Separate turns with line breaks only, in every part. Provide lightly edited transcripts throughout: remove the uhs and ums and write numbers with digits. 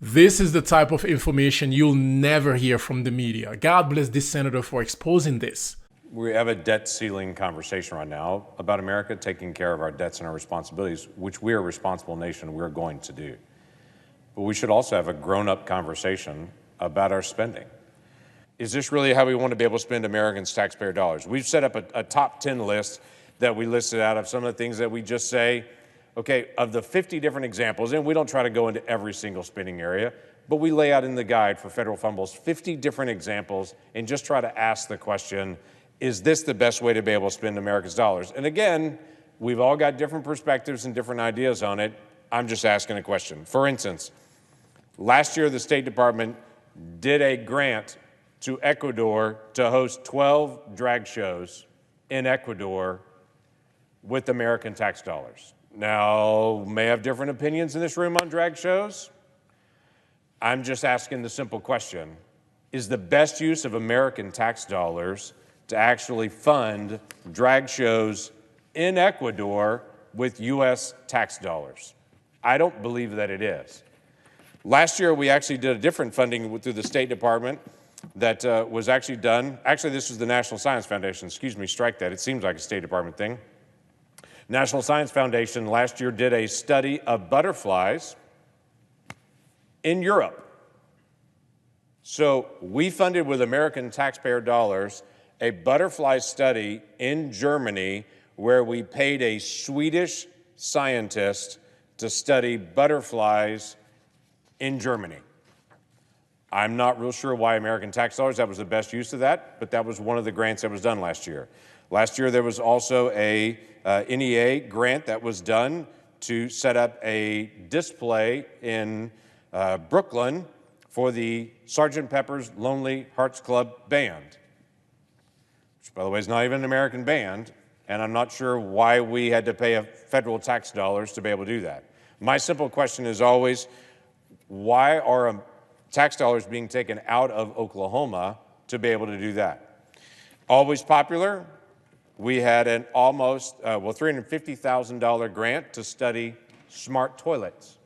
This is the type of information you'll never hear from the media. God bless this senator for exposing this.
We have a debt ceiling conversation right now about America taking care of our debts and our responsibilities, which we are a responsible nation, we're going to do. But we should also have a grown-up conversation about our spending. Is this really how we want to be able to spend Americans' taxpayer dollars? We've set up a top 10 list that we listed out of some of the things that we just say, okay, of the 50 different examples, and we don't try to go into every single spending area, but we lay out in the guide for federal fumbles 50 different examples and just try to ask the question, is this the best way to be able to spend America's dollars? And again, we've all got different perspectives and different ideas on it. I'm just asking a question. For instance, last year the State Department did a grant to Ecuador to host 12 drag shows in Ecuador with American tax dollars. Now, may have different opinions in this room on drag shows. I'm just asking the simple question, is the best use of American tax dollars to actually fund drag shows in Ecuador with U.S. tax dollars? I don't believe that it is. Last year, we actually did a different funding through the State Department that was actually done. Actually, this was the National Science Foundation. Excuse me, strike that. It seems like a State Department thing. National Science Foundation last year did a study of butterflies in Europe. So we funded with American taxpayer dollars a butterfly study in Germany where we paid a Swedish scientist to study butterflies in Germany. I'm not real sure why American tax dollars, that was the best use of that, but that was one of the grants that was done last year. Last year there was also a NEA grant that was done to set up a display in Brooklyn for the Sgt. Pepper's Lonely Hearts Club Band, which, by the way, is not even an American band, and I'm not sure why we had to pay federal tax dollars to be able to do that. My simple question is always, why are tax dollars being taken out of Oklahoma to be able to do that? Always popular, we had an almost, $350,000 grant to study smart toilets.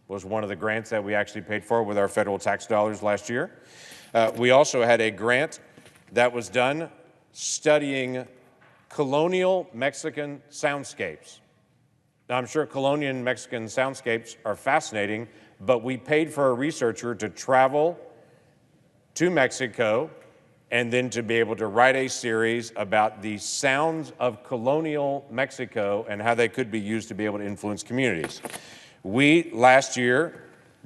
Was one of the grants that we actually paid for with our federal tax dollars last year. We also had a grant that was done studying colonial Mexican soundscapes. Now, I'm sure colonial Mexican soundscapes are fascinating, but we paid for a researcher to travel to Mexico and then to be able to write a series about the sounds of colonial Mexico and how they could be used to be able to influence communities. We, last year,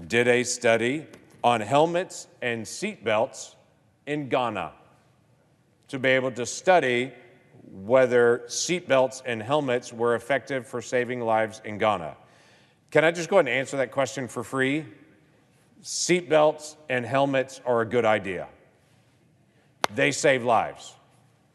did a study on helmets and seatbelts in Ghana to be able to study whether seatbelts and helmets were effective for saving lives in Ghana. Can I just go ahead and answer that question for free? Seatbelts and helmets are a good idea. They save lives.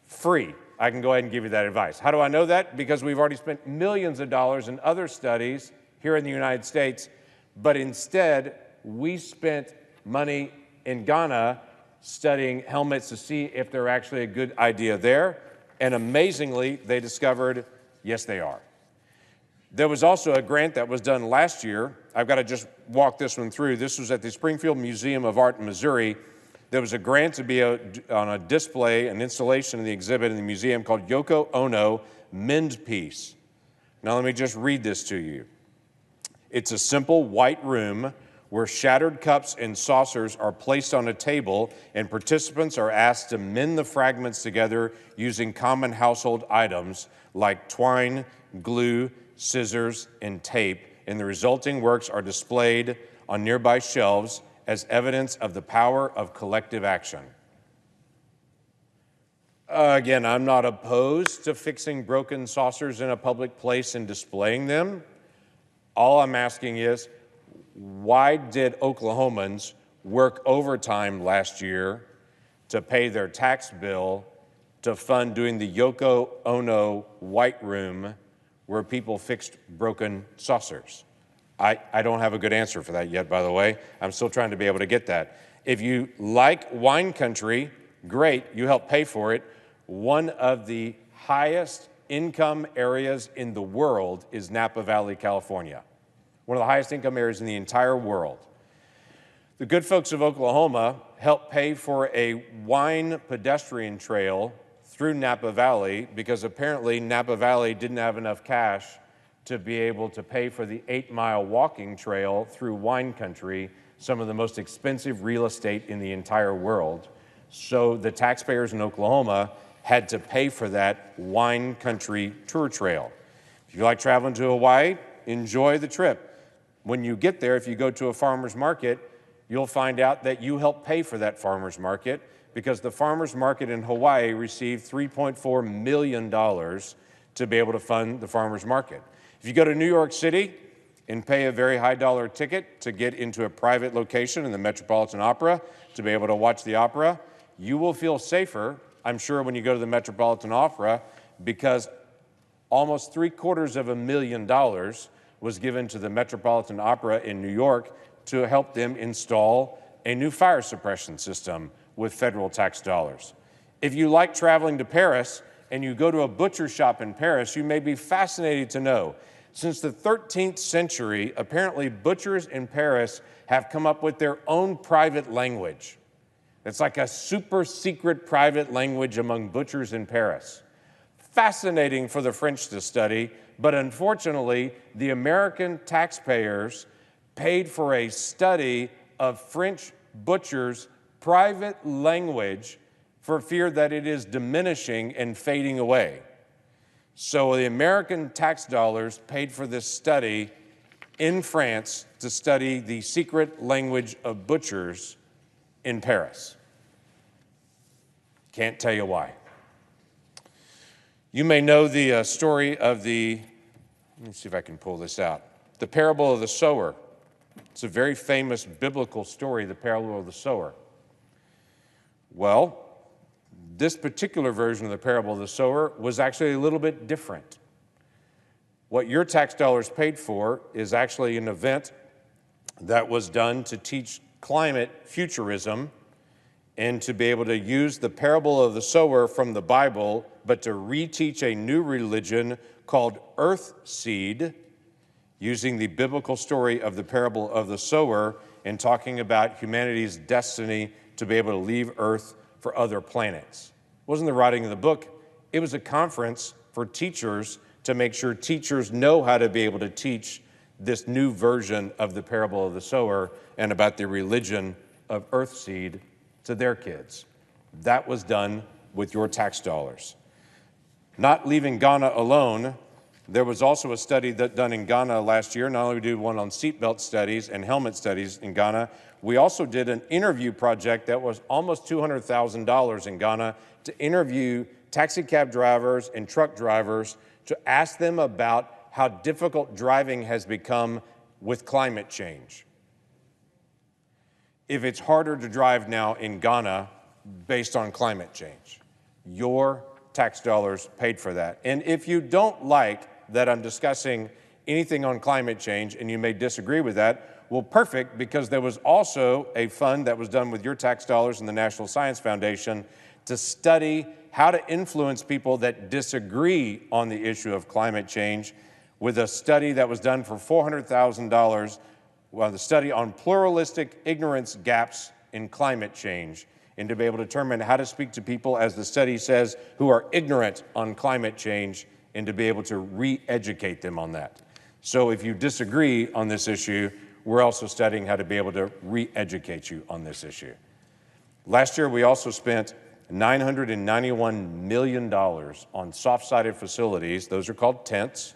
Free. I can go ahead and give you that advice. How do I know that? Because we've already spent millions of dollars in other studies here in the United States, but instead we spent money in Ghana studying helmets to see if they're actually a good idea there. And amazingly, they discovered, yes, they are. There was also a grant that was done last year. I've got to just walk this one through. This was at the Springfield Museum of Art in Missouri. There was a grant to be on a display, an installation in the exhibit in the museum called Yoko Ono Mend Piece. Now let me just read this to you. It's a simple white room where shattered cups and saucers are placed on a table and participants are asked to mend the fragments together using common household items like twine, glue, scissors, and tape, and the resulting works are displayed on nearby shelves as evidence of the power of collective action. Again, I'm not opposed to fixing broken saucers in a public place and displaying them. All I'm asking is, why did Oklahomans work overtime last year to pay their tax bill to fund doing the Yoko Ono White Room where people fixed broken saucers? I don't have a good answer for that yet, by the way. I'm still trying to be able to get that. If you like wine country, great, you help pay for it. One of the highest income areas in the world is Napa Valley, California. One of the highest income areas in the entire world. The good folks of Oklahoma helped pay for a wine pedestrian trail through Napa Valley because apparently Napa Valley didn't have enough cash to be able to pay for the 8-mile walking trail through wine country, some of the most expensive real estate in the entire world. So the taxpayers in Oklahoma had to pay for that wine country tour trail. If you like traveling to Hawaii, enjoy the trip. When you get there, if you go to a farmer's market, you'll find out that you helped pay for that farmer's market because the farmer's market in Hawaii received $3.4 million to be able to fund the farmer's market. If you go to New York City and pay a very high dollar ticket to get into a private location in the Metropolitan Opera to be able to watch the opera, you will feel safer, I'm sure, when you go to the Metropolitan Opera because almost $750,000 was given to the Metropolitan Opera in New York to help them install a new fire suppression system with federal tax dollars. If you like traveling to Paris and you go to a butcher shop in Paris, you may be fascinated to know, since the 13th century, apparently butchers in Paris have come up with their own private language. It's like a super secret private language among butchers in Paris. Fascinating for the French to study, but unfortunately, the American taxpayers paid for a study of French butchers' private language for fear that it is diminishing and fading away. So the American tax dollars paid for this study in France to study the secret language of butchers in Paris. Can't tell you why. You may know the story of let me see if I can pull this out, the parable of the sower. It's a very famous biblical story, the parable of the sower. Well, this particular version of the parable of the sower was actually a little bit different. What your tax dollars paid for is actually an event that was done to teach climate futurism and to be able to use the parable of the sower from the Bible, but to reteach a new religion called earth seed, using the biblical story of the parable of the sower and talking about humanity's destiny to be able to leave Earth for other planets. It wasn't the writing of the book. It was a conference for teachers to make sure teachers know how to be able to teach this new version of the parable of the sower and about the religion of earth seed to their kids. That was done with your tax dollars. Not leaving Ghana alone, there was also a study done in Ghana last year. Not only did we do one on seatbelt studies and helmet studies in Ghana, we also did an interview project that was almost $200,000 in Ghana to interview taxi cab drivers and truck drivers to ask them about how difficult driving has become with climate change. If it's harder to drive now in Ghana based on climate change, your tax dollars paid for that. And if you don't like that I'm discussing anything on climate change, and you may disagree with that, well, perfect, because there was also a fund that was done with your tax dollars and the National Science Foundation to study how to influence people that disagree on the issue of climate change with a study that was done for $400,000, well, the study on pluralistic ignorance gaps in climate change, and to be able to determine how to speak to people, as the study says, who are ignorant on climate change, and to be able to re-educate them on that. So if you disagree on this issue, we're also studying how to be able to re-educate you on this issue. Last year, we also spent $991 million on soft-sided facilities, those are called tents,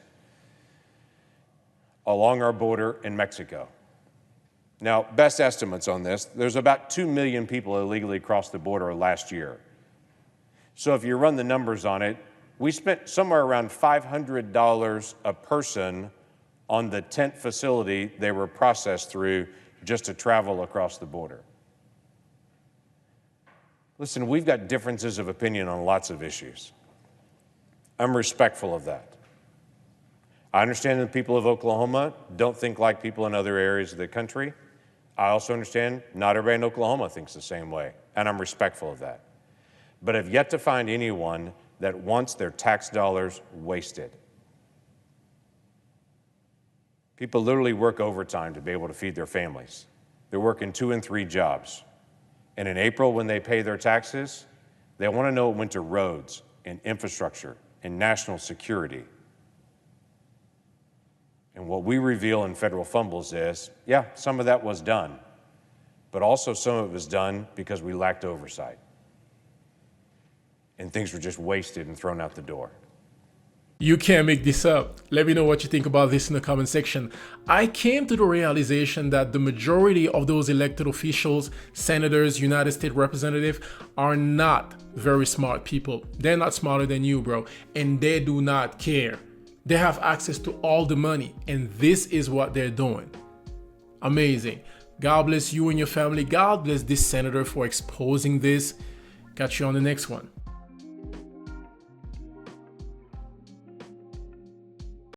along our border in Mexico. Now, best estimates on this, there's about 2 million people illegally crossed the border last year. So if you run the numbers on it, we spent somewhere around $500 a person on the tent facility they were processed through just to travel across the border. Listen, we've got differences of opinion on lots of issues. I'm respectful of that. I understand that the people of Oklahoma don't think like people in other areas of the country. I also understand not everybody in Oklahoma thinks the same way, and I'm respectful of that. But I've yet to find anyone that wants their tax dollars wasted. People literally work overtime to be able to feed their families. They're working 2 and 3 jobs. And in April, when they pay their taxes, they want to know it went to roads and infrastructure and national security. And what we reveal in federal fumbles is, yeah, some of that was done, but also some of it was done because we lacked oversight. And things were just wasted and thrown out the door.
You can't make this up. Let me know what you think about this in the comment section. I came to the realization that the majority of those elected officials, senators, United States representatives, are not very smart people. They're not smarter than you, bro. And they do not care. They have access to all the money. And this is what they're doing. Amazing. God bless you and your family. God bless this senator for exposing this. Catch you on the next one.